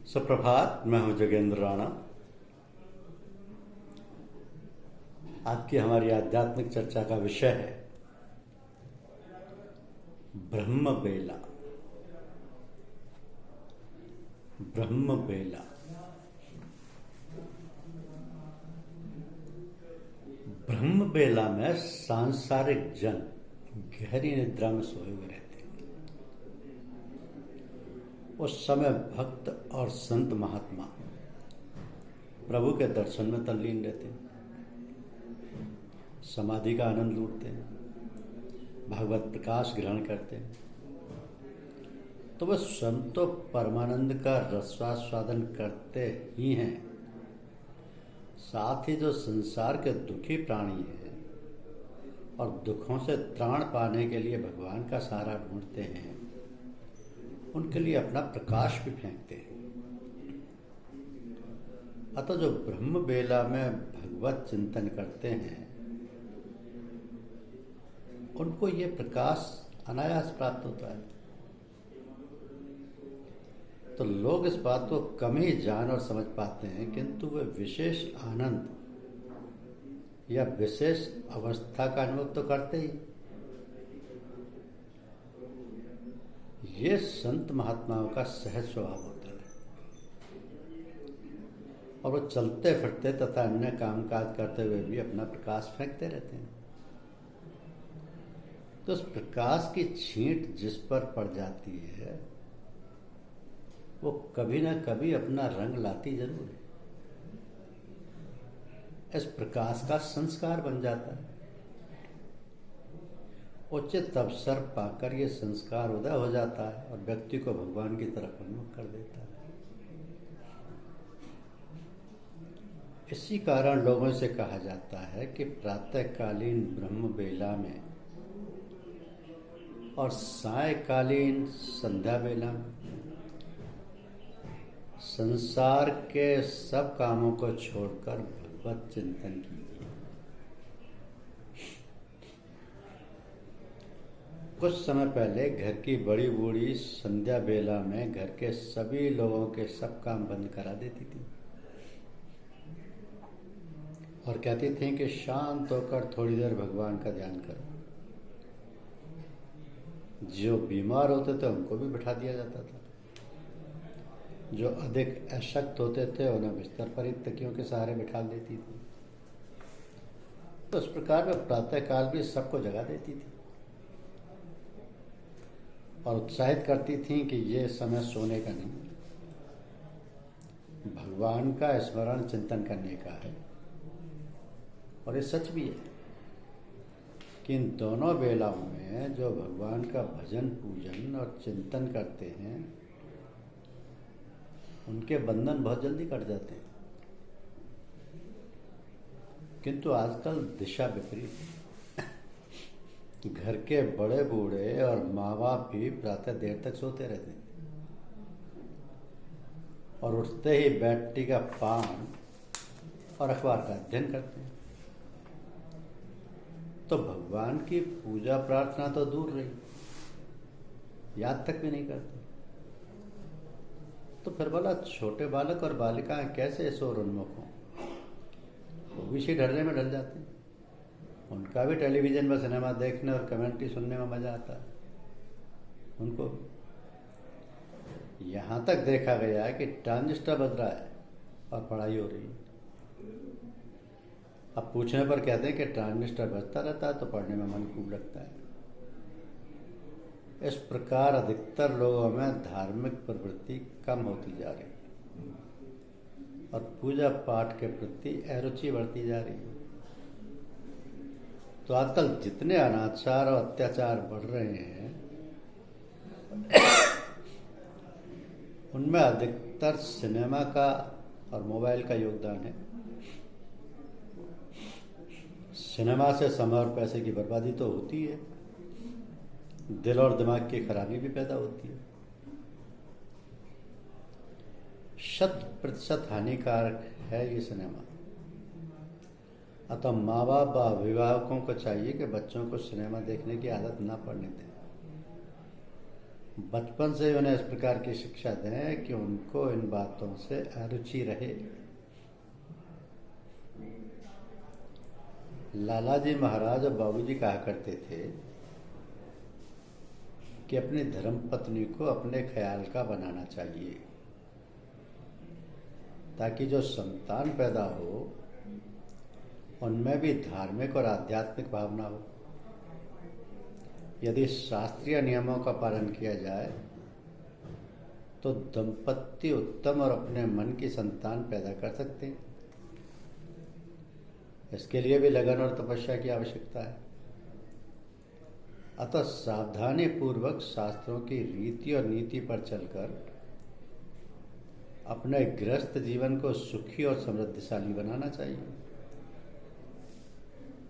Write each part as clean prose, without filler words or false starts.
सुप्रभात। मैं हूं जोगेंद्र राणा। आज की हमारी आध्यात्मिक चर्चा का विषय है ब्रह्म बेला। ब्रह्म बेला। ब्रह्म बेला में सांसारिक जन गहरी निद्रा में सोए हुए रहते हैं। उस समय भक्त और संत महात्मा प्रभु के दर्शन में तल्लीन रहते हैं, समाधि का आनंद लूटते हैं, भगवत प्रकाश ग्रहण करते हैं। तो वह स्वयं तो परमानंद का रसास्वादन करते ही हैं, साथ ही जो संसार के दुखी प्राणी हैं और दुखों से त्राण पाने के लिए भगवान का सहारा ढूंढते हैं, उनके लिए अपना प्रकाश भी फेंकते हैं। अतः जो ब्रह्म बेला में भगवत चिंतन करते हैं, उनको ये प्रकाश अनायास प्राप्त होता है। तो लोग इस बात को कम ही जान और समझ पाते हैं, किंतु वे विशेष आनंद या विशेष अवस्था का अनुभव तो करते ही। ये संत महात्माओं का सहज स्वभाव होता है और वो चलते फिरते तथा अन्य कामकाज करते हुए भी अपना प्रकाश फेंकते रहते हैं। तो उस प्रकाश की छींट जिस पर पड़ जाती है, वो कभी ना कभी अपना रंग लाती जरूर है। इस प्रकाश का संस्कार बन जाता है। उचित अवसर पाकर ये संस्कार उदय हो जाता है और व्यक्ति को भगवान की तरफ उन्मुख कर देता है। इसी कारण लोगों से कहा जाता है कि प्रातःकालीन ब्रह्म बेला में और सायकालीन संध्या बेला में संसार के सब कामों को छोड़कर भगवत चिंतन कीजिए। कुछ समय पहले घर की बड़ी बूढ़ी संध्या बेला में घर के सभी लोगों के सब काम बंद करा देती थी और कहती थी कि शांत होकर थोड़ी देर भगवान का ध्यान करो। जो बीमार होते थे उनको भी बिठा दिया जाता था, जो अधिक अशक्त होते थे उन्हें बिस्तर पर ही तकियों के सहारे बिठा देती थी। तो इस प्रकार में प्रातःकाल भी सबको जगा देती थी और उत्साहित करती थी कि ये समय सोने का नहीं, भगवान का स्मरण चिंतन करने का है। और ये सच भी है कि इन दोनों बेलाओं में जो भगवान का भजन पूजन और चिंतन करते हैं, उनके बंधन बहुत जल्दी कट जाते हैं। किंतु आजकल दिशा विपरीत है। घर के बड़े बूढ़े और माँ बाप भी प्रातः देर तक सोते रहते हैं और उठते ही बैटरी का पान और अखबार का अध्ययन करते हैं। तो भगवान की पूजा प्रार्थना तो दूर रही, याद तक भी नहीं करते। तो फिर बोला, छोटे बालक और बालिकाएं कैसे शोर उन्मुख हों? वो भी इसी ढर्रे में ढल जाते हैं। उनका भी टेलीविजन में सिनेमा देखने और कमेंट्री सुनने में मजा आता है। उनको यहाँ तक देखा गया है कि ट्रांजिस्टर बज रहा है और पढ़ाई हो रही है। अब पूछने पर कहते हैं कि ट्रांजिस्टर बजता रहता है तो पढ़ने में मन खूब लगता है। इस प्रकार अधिकतर लोगों में धार्मिक प्रवृत्ति कम होती जा रही है और पूजा पाठ के प्रति अरुचि बढ़ती जा रही है। तो आजकल जितने अनाचार और अत्याचार बढ़ रहे हैं, उनमें अधिकतर सिनेमा का और मोबाइल का योगदान है। सिनेमा से समय और पैसे की बर्बादी तो होती है, दिल और दिमाग की खराबी भी पैदा होती है। 100% हानिकारक है ये सिनेमा। अतः माँ बाप व अभिभावकों को चाहिए कि बच्चों को सिनेमा देखने की आदत ना पड़ने दें। बचपन से उन्हें इस प्रकार की शिक्षा दें कि उनको इन बातों से अरुचि रहे। लालाजी महाराज और बाबूजी कहा करते थे कि अपनी धर्मपत्नी को अपने ख्याल का बनाना चाहिए, ताकि जो संतान पैदा हो उनमें भी धार्मिक और आध्यात्मिक भावना हो। यदि शास्त्रीय नियमों का पालन किया जाए तो दंपत्ति उत्तम और अपने मन की संतान पैदा कर सकते हैं। इसके लिए भी लगन और तपस्या की आवश्यकता है। अतः सावधानी पूर्वक शास्त्रों की रीति और नीति पर चलकर अपने गृहस्थ जीवन को सुखी और समृद्धिशाली बनाना चाहिए।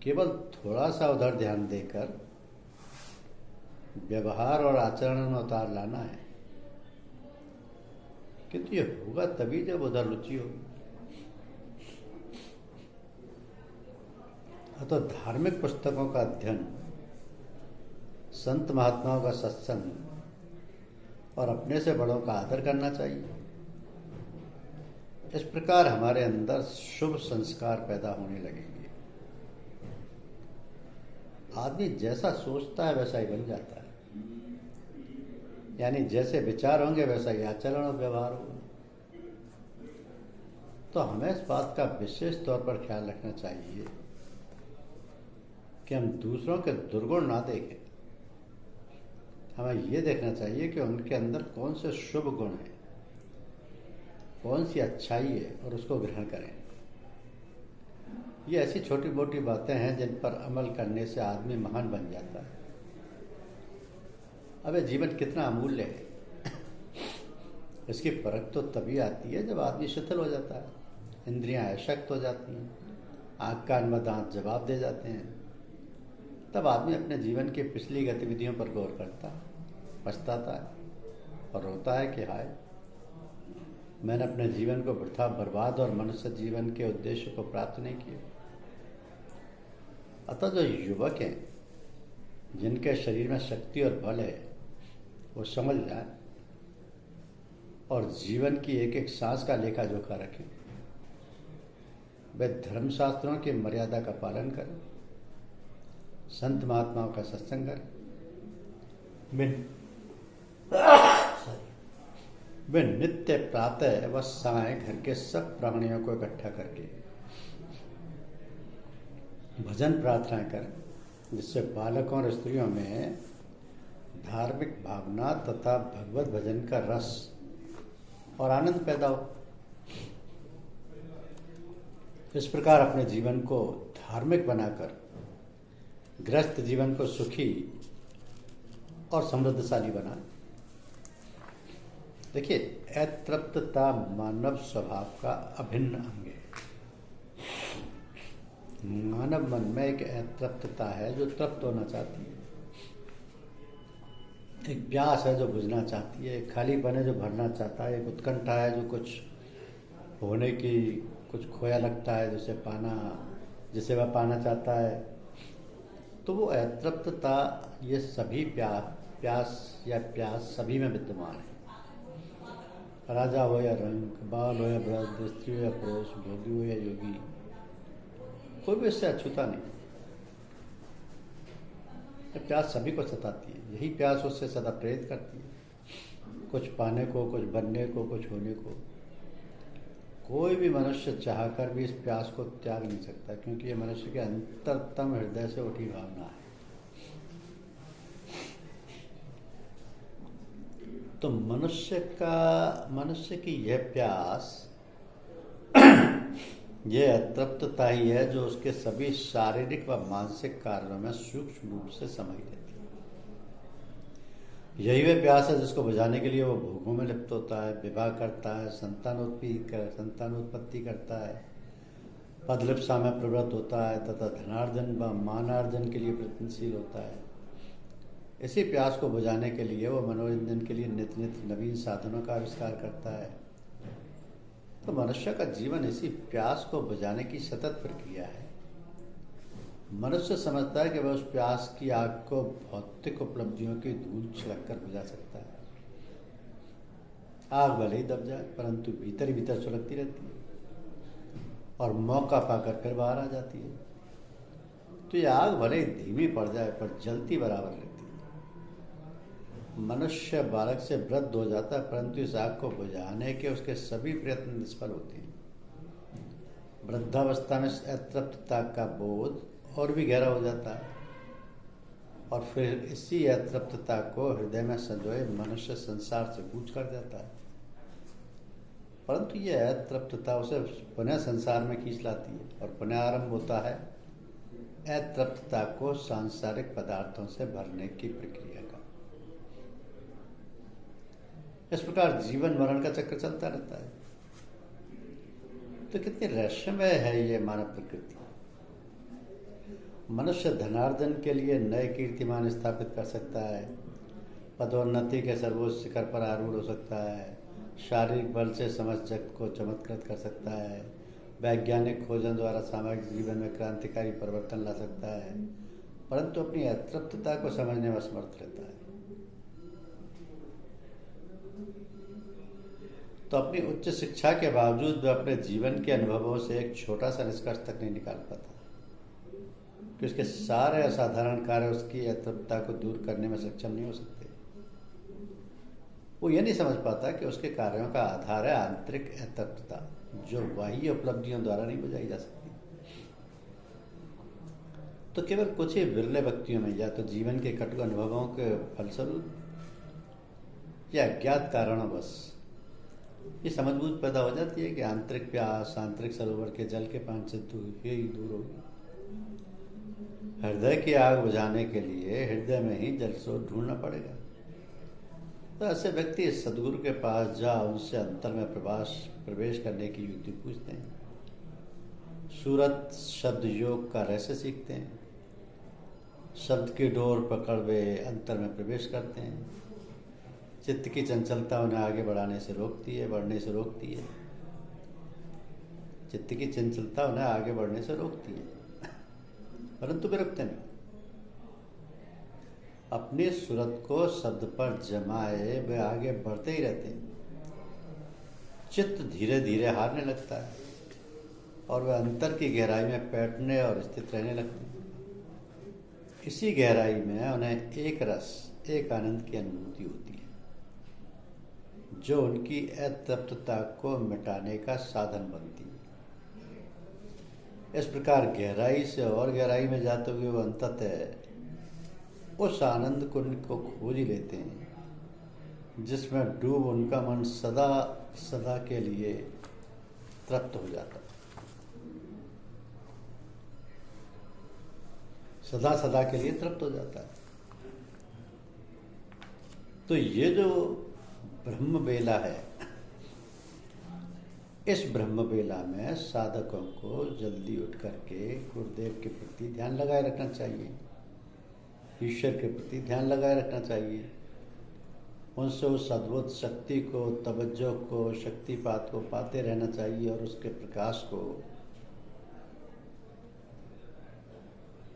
केवल थोड़ा सा उधर ध्यान देकर व्यवहार और आचरण में उतार लाना है, किंतु ये होगा तभी जब उधर रुचि होगी। तो धार्मिक पुस्तकों का अध्ययन, संत महात्माओं का सत्संग और अपने से बड़ों का आदर करना चाहिए। इस प्रकार हमारे अंदर शुभ संस्कार पैदा होने लगेंगे। आदमी जैसा सोचता है वैसा ही बन जाता है, यानी जैसे विचार होंगे वैसा ही आचरण और व्यवहार होगा। तो हमें इस बात का विशेष तौर पर ख्याल रखना चाहिए कि हम दूसरों के दुर्गुण ना देखें। हमें ये देखना चाहिए कि उनके अंदर कौन से शुभ गुण हैं, कौन सी अच्छाई है, और उसको ग्रहण करें। ये ऐसी छोटी मोटी बातें हैं जिन पर अमल करने से आदमी महान बन जाता है। अब ये जीवन कितना अमूल्य है, इसकी परख तो तभी आती है जब आदमी शिथिल हो जाता है, इंद्रियां अशक्त हो जाती हैं, आँख कान में दांत जवाब दे जाते हैं। तब आदमी अपने जीवन की पिछली गतिविधियों पर गौर करता है, पछताता है और रोता है कि हाय, मैंने अपने जीवन को वृथा बर्बाद और मनुष्य जीवन के उद्देश्य को प्राप्त नहीं किया। अतः जो युवक हैं, जिनके शरीर में शक्ति और बल है, वो समझ जाए और जीवन की एक एक सांस का लेखा जोखा रखें। वे धर्मशास्त्रों की मर्यादा का पालन करें, संत महात्माओं का सत्संग करें, वे नित्य प्रातः व साय घर के सब प्राणियों को इकट्ठा करके भजन प्रार्थना करें, जिससे बालकों और स्त्रियों में धार्मिक भावना तथा भगवत भजन का रस और आनंद पैदा हो। इस प्रकार अपने जीवन को धार्मिक बनाकर गृहस्थ जीवन को सुखी और समृद्धशाली बनाए। देखिए, अतृप्तता मानव स्वभाव का अभिन्न अंग है। मानव मन में एक अतृप्तता है जो तृप्त होना चाहती है, एक प्यास है जो बुझना चाहती है, एक खालीपन है जो भरना चाहता है, एक उत्कंठा है जो कुछ होने की, कुछ खोया लगता है जिसे वह पाना चाहता है। तो वो अतृप्तता, ये सभी प्यास सभी में विद्यमान है। राजा हो या रंक, बाल हो या वृद्ध, स्त्री हो या पुरुष, भोगी हो या योगी, कोई भी इससे अछूता नहीं। प्यास सभी को सताती है, यही प्यास उससे सदा प्रेरित करती है, कुछ पाने को, कुछ बनने को, कुछ होने को। कोई भी मनुष्य चाहकर भी इस प्यास को त्याग नहीं सकता, क्योंकि ये मनुष्य के अंतरतम हृदय से उठी भावना है। तो मनुष्य की यह प्यास, यह अतृप्तता ही है जो उसके सभी शारीरिक व मानसिक कार्यों में सूक्ष्म रूप से समाई रहती है। यही वह प्यास है जिसको बुझाने के लिए वो भोगों में लिप्त होता है, विवाह करता है, संतानोत्पत्ति करता है, पदलिप्सा में प्रवृत्त होता है तथा धनार्जन व मानार्जन के लिए प्रयत्नशील होता है। इसी प्यास को बुझाने के लिए वो मनोरंजन के लिए नित्य नित्य नवीन साधनों का आविष्कार करता है। तो मनुष्य का जीवन इसी प्यास को बुझाने की सतत प्रक्रिया है। मनुष्य समझता है कि वह उस प्यास की आग को भौतिक उपलब्धियों की धूल छिड़क कर बुझा सकता है, आग भले ही दब जाए परंतु भीतर ही भीतर सुलगती रहती है और मौका पाकर फिर बाहर आ जाती है। तो ये आग भले ही धीमी पड़ जाए पर जलती बराबर रहती है। मनुष्य बालक से वृद्ध हो जाता है परंतु इस आग को बुझाने के उसके सभी प्रयत्न निष्फल होते हैं। वृद्धावस्था में अतृप्तता का बोध और भी गहरा हो जाता है और फिर इसी अतृप्तता को हृदय में संजोए मनुष्य संसार से कूच कर जाता है। परंतु यह अतृप्तता उसे पुनः संसार में खींच लाती है और पुनः आरंभ होता है अतृप्तता को सांसारिक पदार्थों से भरने की प्रक्रिया का। इस प्रकार जीवन मरण का चक्र चलता रहता है। तो कितनी रहस्यमय है ये मानव प्रकृति। मनुष्य धनार्जन के लिए नए कीर्तिमान स्थापित कर सकता है, पदोन्नति के सर्वोच्च शिखर पर आरूढ़ हो सकता है, शारीरिक बल से समस्त जगत को चमत्कृत कर सकता है, वैज्ञानिक खोजों द्वारा सामाजिक जीवन में क्रांतिकारी परिवर्तन ला सकता है, परंतु अपनी अतृप्तता को समझने में असमर्थ रहता है। तो अपनी उच्च शिक्षा के बावजूद वह अपने जीवन के अनुभवों से एक छोटा सा निष्कर्ष तक नहीं निकाल पाता कि उसके सारे असाधारण कार्य उसकी अतृप्तता को दूर करने में सक्षम नहीं हो सकते। वो ये नहीं समझ पाता कि उसके कार्यों का आधार है आंतरिक अतृप्तता, जो बाह्य उपलब्धियों द्वारा नहीं बुझाई जा सकती। तो केवल कुछ ही विरले व्यक्तियों में या तो जीवन के कटु अनुभवों के फलस्वरूप या अज्ञात कारणों बस ये समझबूझ पैदा हो जाती है कि आंतरिक प्यास आंतरिक सरोवर के जल के पान से दूर होगी। हृदय की आग बुझाने के लिए हृदय में ही जल स्रोत ढूंढना पड़ेगा। तो ऐसे व्यक्ति सदगुरु के पास जा उनसे अंतर में प्रवेश करने की युक्ति पूछते हैं, सूरत शब्द योग का रहस्य सीखते हैं, शब्द की डोर पकड़ वे अंतर में प्रवेश करते हैं। चित्त की चंचलता उन्हें आगे बढ़ने से रोकती है। चित्त की चंचलता उन्हें आगे बढ़ने से रोकती है परंतु वे रुकते नहीं। अपनी सूरत को शब्द पर जमाए वे आगे बढ़ते ही रहते हैं। चित्त धीरे धीरे हारने लगता है और वह अंतर की गहराई में बैठने और स्थित रहने लगते हैं। इसी गहराई में उन्हें एक रस एक आनंद की अनुभूति होती है जो उनकी अतृप्तता को मिटाने का साधन बनती है। इस प्रकार गहराई से और गहराई में जाते हुए वो अंततः उस आनंद कुंड को खोज ही लेते हैं जिसमें डूब उनका मन सदा सदा के लिए तृप्त हो जाता है। सदा सदा के लिए तृप्त हो जाता है। तो ये जो ब्रह्म बेला है, इस ब्रह्म बेला में साधकों को जल्दी उठ करके गुरुदेव के प्रति ध्यान लगाए रखना चाहिए, ईश्वर के प्रति ध्यान लगाए रखना चाहिए। उनसे उस अद्भुत शक्ति को, तवज्जो को, शक्तिपात को पाते रहना चाहिए और उसके प्रकाश को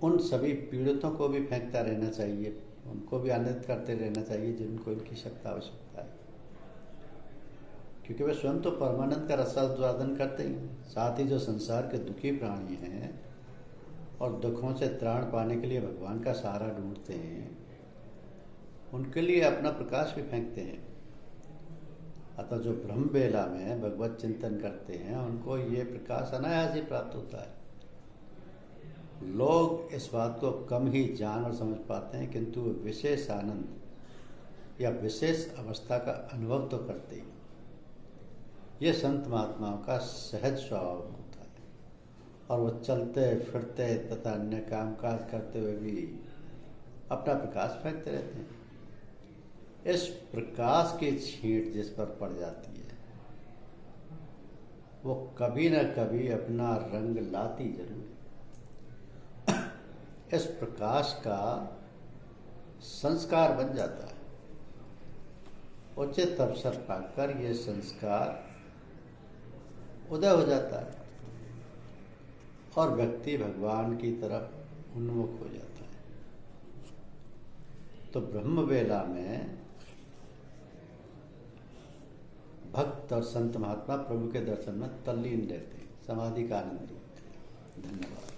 उन सभी पीड़ितों को भी फेंकता रहना चाहिए, उनको भी आनंदित करते रहना चाहिए जिनको इनकी शक्ति आवश्यकता है, क्योंकि वे स्वयं तो परमानंद का रसास्वादन करते ही, साथ ही जो संसार के दुखी प्राणी हैं और दुखों से त्राण पाने के लिए भगवान का सहारा ढूंढते हैं, उनके लिए अपना प्रकाश भी फेंकते हैं। अतः जो ब्रह्म बेला में भगवत चिंतन करते हैं उनको ये प्रकाश अनायास ही प्राप्त होता है। लोग इस बात को कम ही जान और समझ पाते हैं, किंतु विशेष आनंद या विशेष अवस्था का अनुभव तो करते ही। ये संत महात्माओं का सहज स्वभाव होता है और वो चलते फिरते तथा अन्य कामकाज करते हुए भी अपना प्रकाश फेंकते रहते हैं। इस प्रकाश की छींट जिस पर पड़ जाती है वो कभी न कभी अपना रंग लाती जरूर है। इस प्रकाश का संस्कार बन जाता है। उचित अवसर पाकर ये संस्कार उदय हो जाता है और व्यक्ति भगवान की तरफ उन्मुख हो जाता है। तो ब्रह्म वेला में भक्त और संत महात्मा प्रभु के दर्शन में तल्लीन रहते हैं, समाधि का आनंद लेते हैं। धन्यवाद।